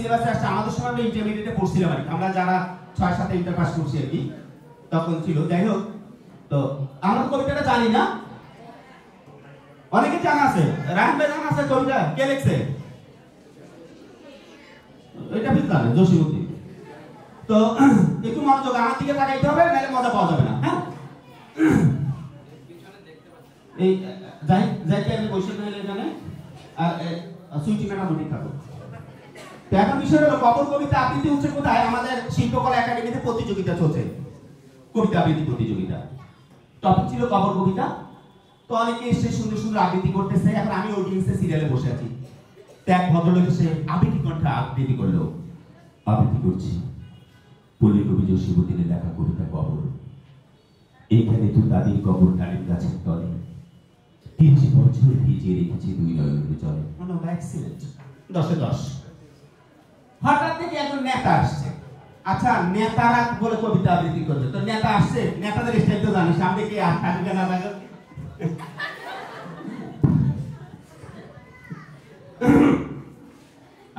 সিলেবাসে আসছে আমাদের সময় আমরা ইন্টারমিডিয়েটে পড়ছিলাম আর কি, আমরা যারা 6-7 ইন্টার পাস করছি আর কি তখন ছিল। যাই হোক, তো আমরা কবিতাটা জানি না, অনেকে জানা আছে। রায়হান ভাই জানা আছে কবিতা কে লিখছে? এটা ঠিক জানে জসিমউদ্দিন। তো একটু মনোযোগ আমার দিকে তাকাইতে হবে, নাহলে মজা পাওয়া যাবে না। হ্যাঁ, এই যাইতে আমি বসে গেলে এখানে আর সুইটি ম্যাডাম ঠিক থাকো। তো এখন বিষয় হলো কবর কবিতা আবৃত্তি হচ্ছে কোথায়? আমাদের শিল্পকলা একাডেমিতে প্রতিযোগিতা চলছে, কবিতা আবৃত্তি প্রতিযোগিতা। টপিক ছিল কবর কবিতা। তো অনেকে এসে সুন্দর সুন্দর আবৃত্তি করতেছে। এখন আমি অডিয়েন্সে সিরিয়ালে বসে আছি, তো এক ভদ্রলোক এসে আবৃত্তি কণ্ঠে আবৃত্তি করলো। আবৃত্তি করছি পল্লী কবি জসিমউদ্দিনের লেখা কবিতা কবর। এইখানে তো দাদির কবর ডালিম গাছের তলে, 30 বছর ভিজিয়ে রেখেছি 2 নয়নের জলে। এক্সিলেন্ট, 10-এ 10। হঠাৎ থেকে একজন নেতা আসছে। আচ্ছা, নেতারা বলে কবিতা আবৃত্তি করবে, তো নেতা আসছে, নেতাদের স্টাইল তো জানি, সামনে কে আসবে না থাকে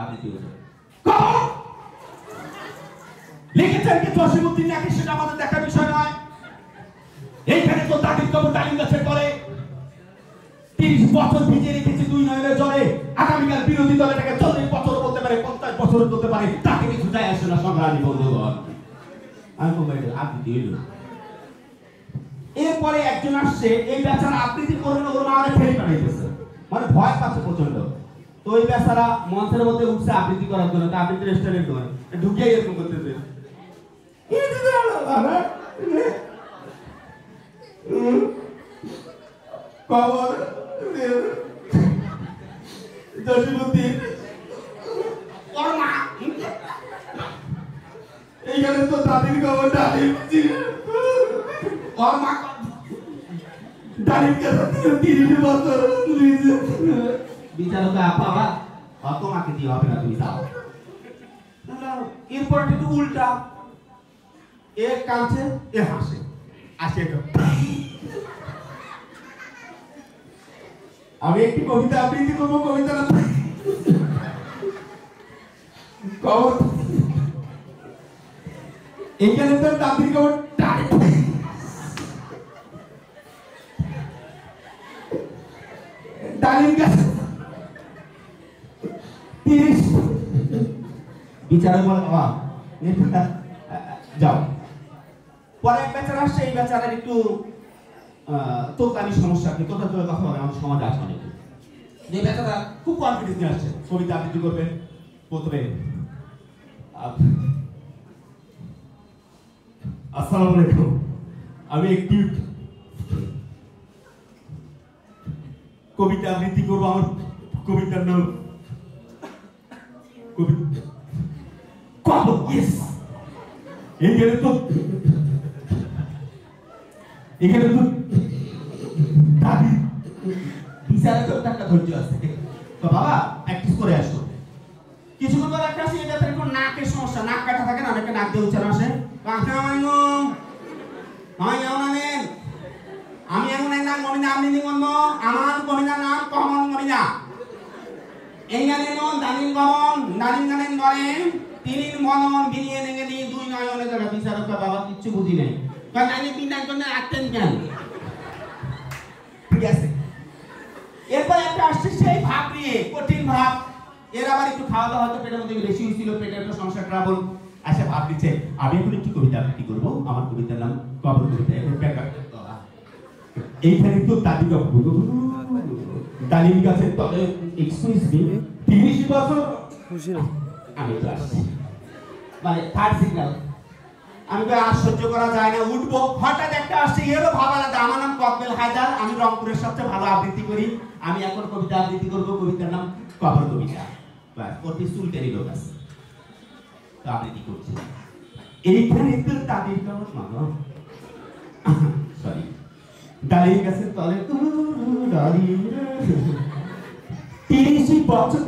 আবৃত্তি হচ্ছে। লিখেছেন কি জসিমউদ্দিন নাকি সেটা আমাদের দেখার বিষয় নয়। এইখানে তো দাদির কবর ডালিম গাছের তলে, 30 বছর ভিজিয়ে রেখেছি 2 নয়নের জলে। আগামীকাল বিরোধী দল এটাকে 40 বছর বলতে পারে, 50 বছর বলতে পারে, তাকে কিছু যায় আসে না। সংগ্রামী বন্ধুগণ, আমি বলবো আবৃত্তি হইল। এরপরে একজন আসছে, এই বেচারা আবৃত্তি করবে ওর মা আমাদের ফেরি পাঠাইতেছে, মানে ভয় পাচ্ছে প্রচন্ড। তো ওই বেচারা মঞ্চের মধ্যে উঠছে আবৃত্তি করার জন্য, আবৃত্তি রেস্টুরেন্ট করে ঢুকে এরকম করতেছে। কবর জসিমউদ্দিন ওর মা, এইখানে তো দাদির কবর ডালিম ওর মা ডালিম গাছে 30 বছর বিচারক বাবা অত মাকে দিয়ে হবে না, তুমি যাও। এরপর একটু উল্টা, এ কাঁদছে এ হাসে, আসে। আমি একটি কবিতা আবৃত্তি করবো, কবিতা কবর এইখানে তো দাদির কবর ডালিম গাছ 30। বিচারক বলে বাবা যাও। পরে এক বেচারা আসছে, এই বেচারার একটু তোতানি সমস্যা, কি তোতা তোলা কথা বলে আমাদের সমাজে আসে অনেকে। যে বেচারা খুব কনফিডেন্স নিয়ে আসছে, কবিতা আবৃত্তি করবে। প্রথমে আসসালামু আলাইকুম, আমি একটি কবিতা আবৃত্তি করবো। আমার কবিতার নাম কবর। এখানে তো দাদি বিচারে তো একটা ধৈর্য আছে। তো বাবা প্র্যাকটিস করে আসো। কিছুক্ষণ পর একটা আসে, এটা একটু নাকের সমস্যা, নাক কাটা থাকে না, অনেকে নাক দিয়ে উচ্চারণ আসে। আমি এমন এক নাম মমিনা, আপনি নিবন্ধ আমার কমিনার নাম কমন মমিনা। এই গানের মন দানিম গমন, দানিম গানের বলেন তিনি মনন বিনিয়ে নেগে দিয়ে 2 নয়নে যারা। বিচারক বাবা কিচ্ছু বুঝি নাই, কারণ আমি বিনার জন্য আটতেন কেন। ঠিক আছে, এরপর একটা আসছে সেই ভাব নিয়ে, কঠিন ভাব। এর আবার একটু খাওয়া দাওয়া হয়তো পেটের মধ্যে বেশি হয়েছিল, পেটের একটা সমস্যা ট্রাবল। আচ্ছা ভাব দিচ্ছে আমি এখন একটি কবিতা আবৃত্তি করবো, আমার কবিতার নাম কবর কবিতা। এখন এইখানে তো দাদি ডালিম গাছের তলে, এক্সকিউজ মি, 30 বছর আমি তো আসছি, মানে থার্ড সিগন্যাল। আমি তো আর সহ্য করা যায় না, উঠবো। হঠাৎ একটা আসছে, এরও ভাব আলাদা। আমার নাম ককবেল হায়দার, আমি রংপুরের সবচেয়ে ভালো আবৃত্তি করি। আমি এখন কবিতা আবৃত্তি করবো, কবিতার নাম কবর কবিতা। ওর চুলটারি লোক আছে, তো আবৃত্তি করছে। এইখানে তো তাদের কবর সরি ডালিম গাছের তলে 30 বছর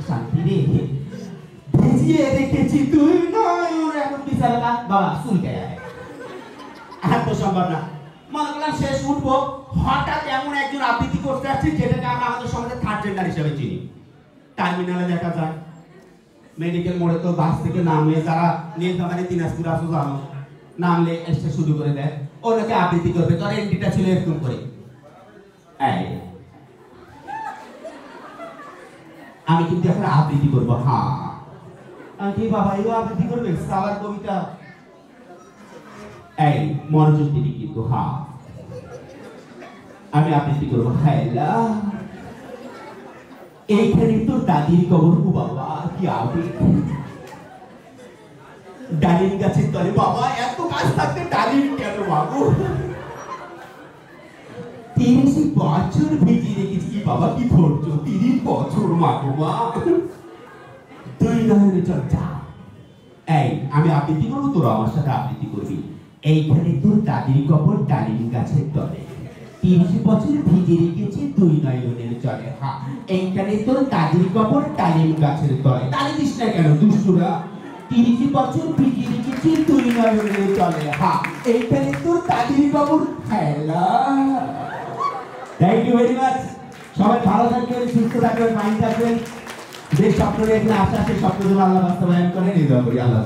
শান্তি রে ভিজিয়ে রেখেছি 2 নয়ন। এখন বিচারক বাবা চুলকে এত সম্ভব না। মনে করলাম শেষ, উঠবো। হঠাৎ এমন একজন আবৃত্তি করতে আসছে যেটাকে আমরা আমাদের সমাজে থার্ড জেন্ডার হিসেবে চিনি। টার্মিনালে দেখা যায় মেডিকেল মোড়ে তো বাস থেকে নামলে যারা নীলফামারী দিনাজপুর আসো জানো, নামলে এসে শুরু করে দেয়, ওনাকে আবৃত্তি করবে। তোর এন্ট্রিটা ছিল এরকম করে, আমি কিন্তু এখন আবৃত্তি করবো। হ্যাঁ আমি বাবা এও আবৃত্তি করবে সালার কবিতা। এই মনোযোগ দিবি কিন্তু। হ্যাঁ আমি আবৃত্তি করবো। হ্যালা এইখানে তোর দাদির কবর। ও বাবা কি আবৃত্তি। ডালিম গাছের তলে। বাবা এত গাছ থাকতে ডালিম কেন বাবু? 30 বছর ভিজিয়ে রেখেছি। বাবা কি ধৈর্য, 30 বছর মাগো মা। তুই নয়নে চল যা। এই আমি আবৃত্তি করবো, তোরা আমার সাথে আবৃত্তি করবি। এইখানে তোর দাদির কবর ডালিম গাছের তলে, 30 বছর ভিজে রেখেছি তুই নয়নের চলে। হ্যাঁ এইখানে তোর দাদির কবর ডালিম গাছের তলে। তালি দিস না কেন দুষ্টুরা? 30 বছর ভিজে রেখেছি তুই নয়নের চলে। হ্যাঁ এইখানে তোর দাদির কবর। Hello, thank you very much. সবাই ভালো থাকবেন, সুস্থ থাকবেন, মাইন্ড থাকবেন। যে স্বপ্ন এখানে আশা, সেই স্বপ্ন যেন আল্লাহ বাস্তবায়ন করেন, এই দোয়া করি। আল্লাহ।